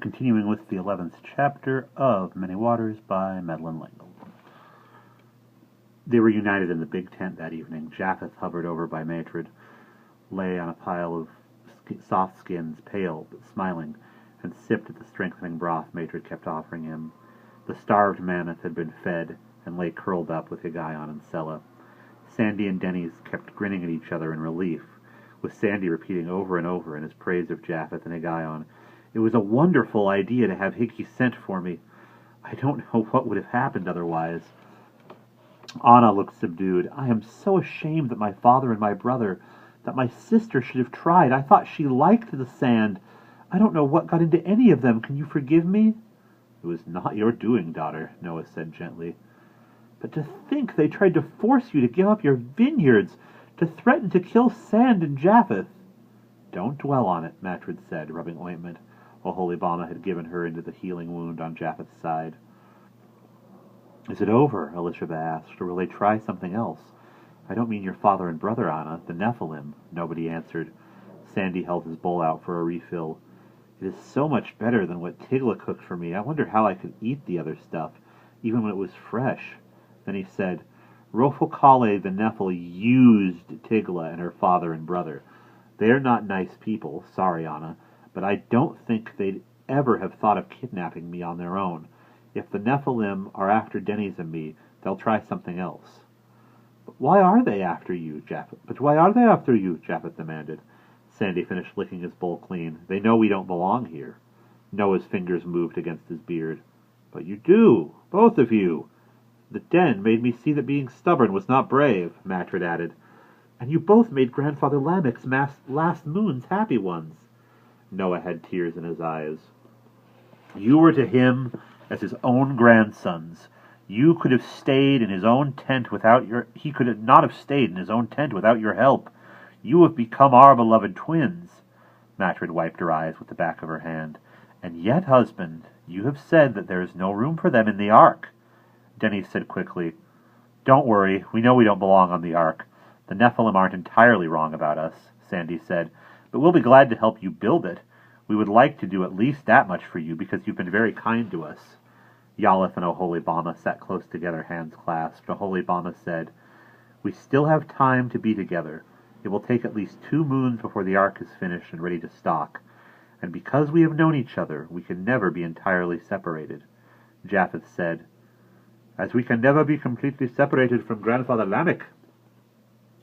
continuing with the 11th chapter of Many Waters by Madeleine L'Engle. They were united in the big tent that evening. Japheth, hovered over by Matred, lay on a pile of soft skins, pale but smiling, and sipped at the strengthening broth Matred kept offering him. The starved mammoth had been fed and lay curled up with Higgaion and Sella. Sandy and Denny's kept grinning at each other in relief, with Sandy repeating over and over in his praise of Japheth and Higgaion, "It was a wonderful idea to have Higgy sent for me. I don't know what would have happened otherwise." Anna looked subdued. "I am so ashamed that my father and my brother, that my sister should have tried. I thought she liked the sand. I don't know what got into any of them. Can you forgive me?" "It was not your doing, daughter," Noah said gently. "But to think they tried to force you to give up your vineyards, to threaten to kill Sand and Japheth." "Don't dwell on it," Matred said, rubbing ointment, while Holibama had given her into the healing wound on Japheth's side. "Is it over?" Elishaba asked, "or will they try something else? I don't mean your father and brother, Anna, the Nephilim." Nobody answered. Sandy held his bowl out for a refill. "It is so much better than what Tigla cooked for me. I wonder how I could eat the other stuff, even when it was fresh." Then he said, "Rofokale the Nephil used Tigla and her father and brother. They're not nice people, sorry, Anna, but I don't think they'd ever have thought of kidnapping me on their own. If the Nephilim are after Denny's and me, they'll try something else." "But why are they after you?" Japheth demanded. Sandy finished licking his bowl clean. "They know we don't belong here." Noah's fingers moved against his beard. "But you do, both of you. The den made me see that being stubborn was not brave," Matred added. "And you both made Grandfather Lamech's last moons happy ones." Noah had tears in his eyes. "You were to him as his own grandsons. You could have stayed in his own tent without your... He could not have stayed in his own tent without your help. You have become our beloved twins." Matred wiped her eyes with the back of her hand. "And yet, husband, you have said that there is no room for them in the ark." Denny said quickly, "Don't worry, we know we don't belong on the ark. The Nephilim aren't entirely wrong about us," Sandy said, "but we'll be glad to help you build it. We would like to do at least that much for you, because you've been very kind to us." Yaleth and Oholibama sat close together, hands clasped. Oholibama said, "We still have time to be together. It will take at least 2 moons before the ark is finished and ready to stock. And because we have known each other, we can never be entirely separated." Japheth said, "As we can never be completely separated from Grandfather Lamech."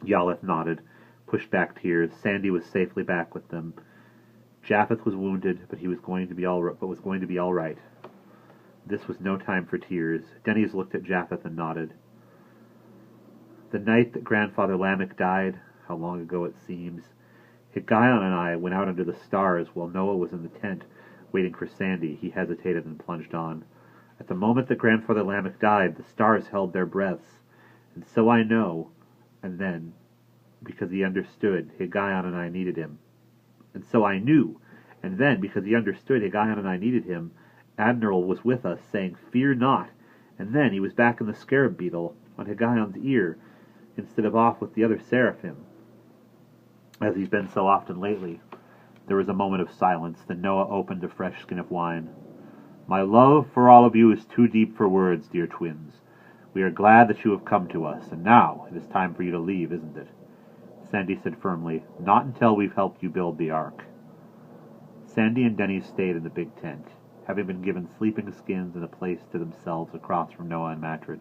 Yaleth nodded, pushed back tears. Sandy was safely back with them. Japheth was wounded, but was going to be all right. This was no time for tears. Denny's looked at Japheth and nodded. "The night that Grandfather Lamech died, how long ago it seems, Higgaion and I went out under the stars while Noah was in the tent, waiting for Sandy." He hesitated and plunged on. "At the moment that Grandfather Lamech died, the stars held their breaths. And so I know, and then, because he understood, Higgaion and I needed him. And so I knew, and then, because he understood Higgaion and I needed him, Admiral was with us, saying, 'Fear not.' And then he was back in the scarab beetle, on Higgaion's ear, instead of off with the other seraphim, as he's been so often lately." There was a moment of silence. Then Noah opened a fresh skin of wine. "My love for all of you is too deep for words, dear twins. We are glad that you have come to us, and now it is time for you to leave, isn't it?" Sandy said firmly, "Not until we've helped you build the ark." Sandy and Denny stayed in the big tent, having been given sleeping skins and a place to themselves across from Noah and Matred.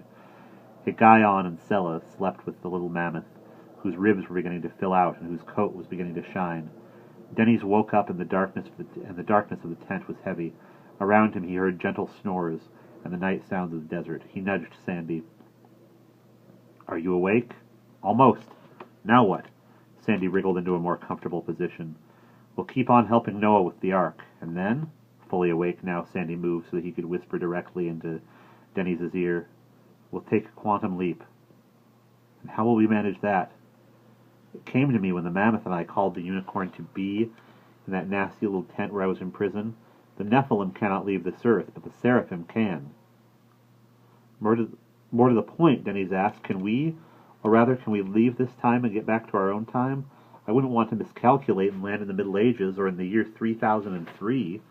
Higgaion and Sella slept with the little mammoth, whose ribs were beginning to fill out and whose coat was beginning to shine. Denny's woke up in the darkness, and the darkness of the tent was heavy. Around him he heard gentle snores and the night sounds of the desert. He nudged Sandy. "Are you awake?" "Almost." "Now what?" Sandy wriggled into a more comfortable position. "We'll keep on helping Noah with the ark. And then?" Fully awake now, Sandy moved so that he could whisper directly into Denny's ear. "We'll take a quantum leap." "And how will we manage that?" "It came to me when the mammoth and I called the unicorn to be in that nasty little tent where I was in prison. The Nephilim cannot leave this earth, but the seraphim can." More to the point, Denny's asked, can we leave this time and get back to our own time? I wouldn't want to miscalculate and land in the Middle Ages or in the year 3003.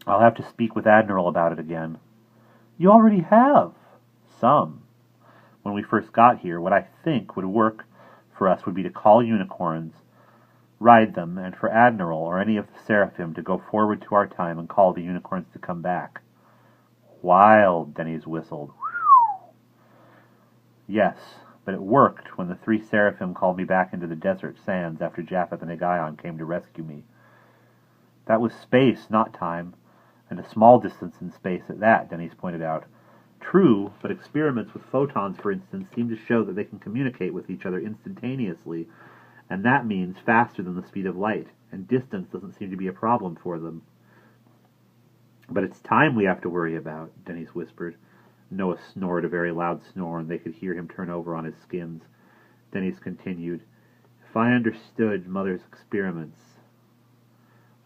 I'll have to speak with Admiral about it again. You already have. Some. When we first got here, what I think would work for us would be to call unicorns, ride them, and for Admiral or any of the Seraphim to go forward to our time and call the unicorns to come back. Wild, Denny's whistled. Yes, but it worked when the 3 Seraphim called me back into the desert sands after Japheth and Higgaion came to rescue me. That was space, not time, and a small distance in space at that, Denny's pointed out. True, but experiments with photons, for instance, seem to show that they can communicate with each other instantaneously, and that means faster than the speed of light, and distance doesn't seem to be a problem for them. But it's time we have to worry about, Denny's whispered. Noah snored a very loud snore, and they could hear him turn over on his skins. Denny's continued, If I understood Mother's experiments,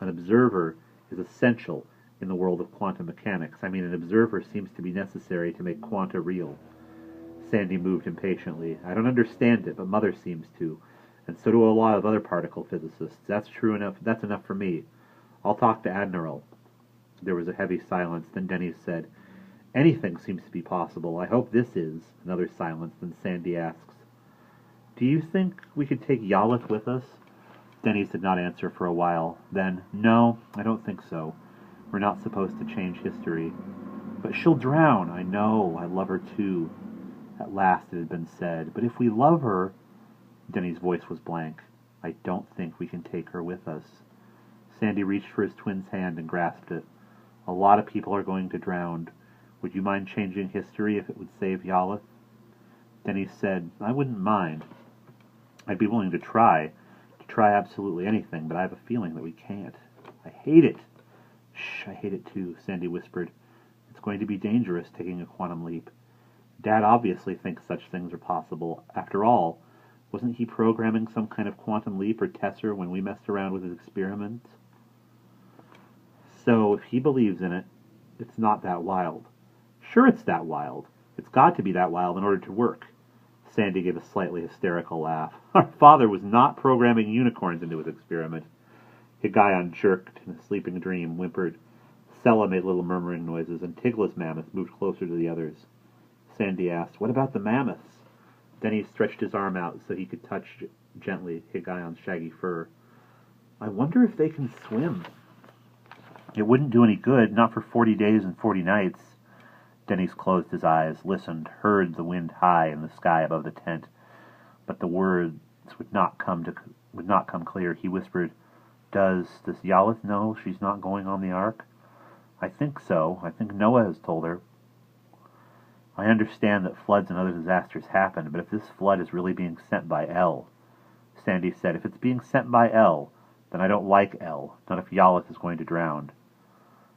an observer is essential in the world of quantum mechanics. I mean, an observer seems to be necessary to make quanta real. Sandy moved impatiently. I don't understand it, but Mother seems to, and so do a lot of other particle physicists. That's true enough. That's enough for me. I'll talk to Admiral. There was a heavy silence. Then Denny said, Anything seems to be possible. I hope this is. Another silence. Then Sandy asks, Do you think we could take Yalith with us? Denny did not answer for a while. Then, No, I don't think so. We're not supposed to change history. But she'll drown. I know. I love her too. At last it had been said. But if we love her... Denny's voice was blank. I don't think we can take her with us. Sandy reached for his twin's hand and grasped it. A lot of people are going to drown. Would you mind changing history if it would save Yalith? Denny said, I wouldn't mind. I'd be willing to try absolutely anything, but I have a feeling that we can't. I hate it. Shh, I hate it too, Sandy whispered. It's going to be dangerous taking a quantum leap. Dad obviously thinks such things are possible. After all, wasn't he programming some kind of quantum leap or Tesser when we messed around with his experiments? So, if he believes in it, it's not that wild. Sure it's that wild. It's got to be that wild in order to work. Sandy gave a slightly hysterical laugh. Our father was not programming unicorns into his experiment. Higgaion jerked in a sleeping dream, whimpered. Sella made little murmuring noises, and Tigla's mammoth moved closer to the others. Sandy asked, What about the mammoths? Denny stretched his arm out so he could touch gently Higgaion's shaggy fur. I wonder if they can swim. It wouldn't do any good, not for 40 days and 40 nights. Denny's closed his eyes, listened, heard the wind high in the sky above the tent, but the words would not come clear. He whispered, Does Yalith know she's not going on the ark? I think so. I think Noah has told her. I understand that floods and other disasters happen, but if this flood is really being sent by El, Sandy said, if it's being sent by El, then I don't like El, not if Yalith is going to drown.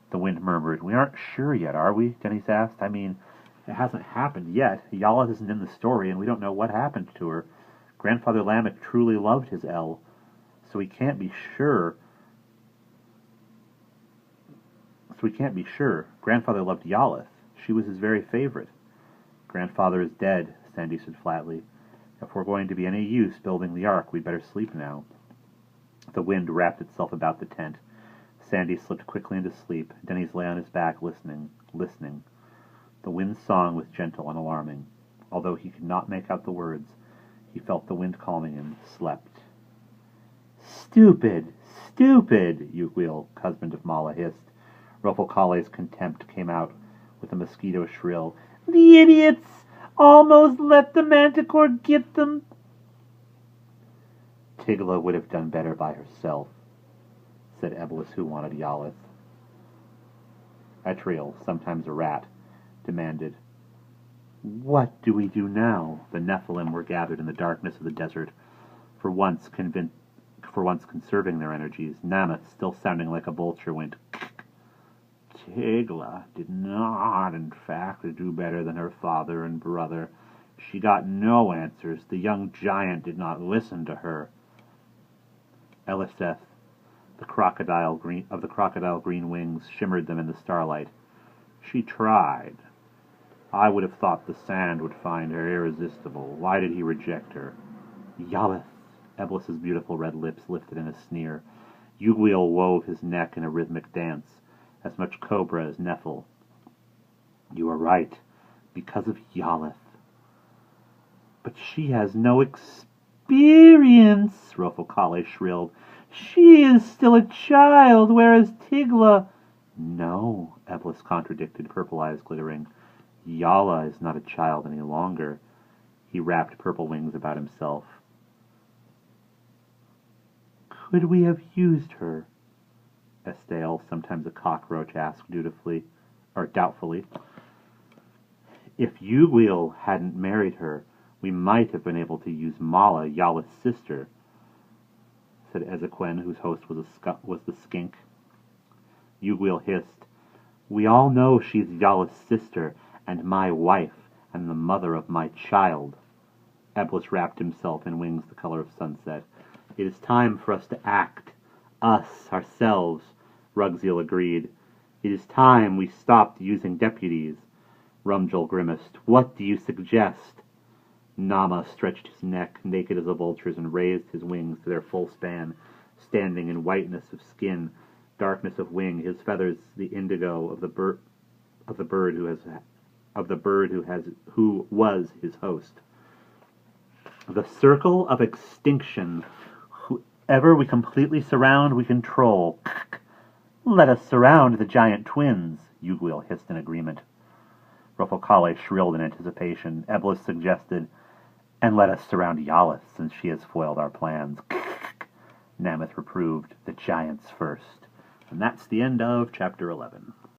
The wind murmured, We aren't sure yet, are we? Denny's asked. I mean, it hasn't happened yet. Yalith isn't in the story, and we don't know what happened to her. Grandfather Lamech truly loved his El, so we can't be sure. Grandfather loved Yalith. She was his very favorite. Grandfather is dead, Sandy said flatly. If we're going to be any use building the ark, we'd better sleep now. The wind wrapped itself about the tent. Sandy slipped quickly into sleep. Denny's lay on his back, listening. The wind's song was gentle and alarming. Although he could not make out the words, he felt the wind calming him, slept. Stupid! Stupid! Uguil, husband of Mala, hissed. Rofocale's contempt came out with a mosquito shrill. The idiots! Almost let the manticore get them! Tigla would have done better by herself, said Eblis, who wanted Yalith. Etriel, sometimes a rat, demanded, What do we do now? The Nephilim were gathered in the darkness of the desert, for once conserving their energies. Namath, still sounding like a vulture, went, Tigla did not, in fact, do better than her father and brother. She got no answers. The young giant did not listen to her. Eliseth, the crocodile green wings, shimmered them in the starlight. She tried. I would have thought the sand would find her irresistible. Why did he reject her? Yalith, Eblis's beautiful red lips lifted in a sneer. Uguil wove his neck in a rhythmic dance. as much cobra as Nephil. You are right, because of Yaleth. But she has no experience, Rofocale shrilled. She is still a child, whereas Tigla... No, Eblis contradicted, purple eyes glittering. Yala is not a child any longer. He wrapped purple wings about himself. Could we have used her? Estelle, sometimes a cockroach, asked doubtfully. If Uguil hadn't married her, we might have been able to use Mala, Yala's sister, said Ezequen, whose host was the skink. Uguil hissed, We all know she's Yala's sister, and my wife, and the mother of my child. Eblis wrapped himself in wings the color of sunset. It is time for us to act. Us, ourselves, Rugziel agreed. It is time we stopped using deputies. Rumjel grimaced. What do you suggest? Nama stretched his neck, naked as a vulture's, and raised his wings to their full span, standing in whiteness of skin, darkness of wing, his feathers the indigo of the bird who was his host. The circle of extinction. Whoever we completely surround, we control. Let us surround the giant twins, Uguil hissed in agreement. Rofocale shrilled in anticipation. Eblis suggested, and let us surround Yalith, since she has foiled our plans. Nameth reproved, the giants first. And that's the end of Chapter 11.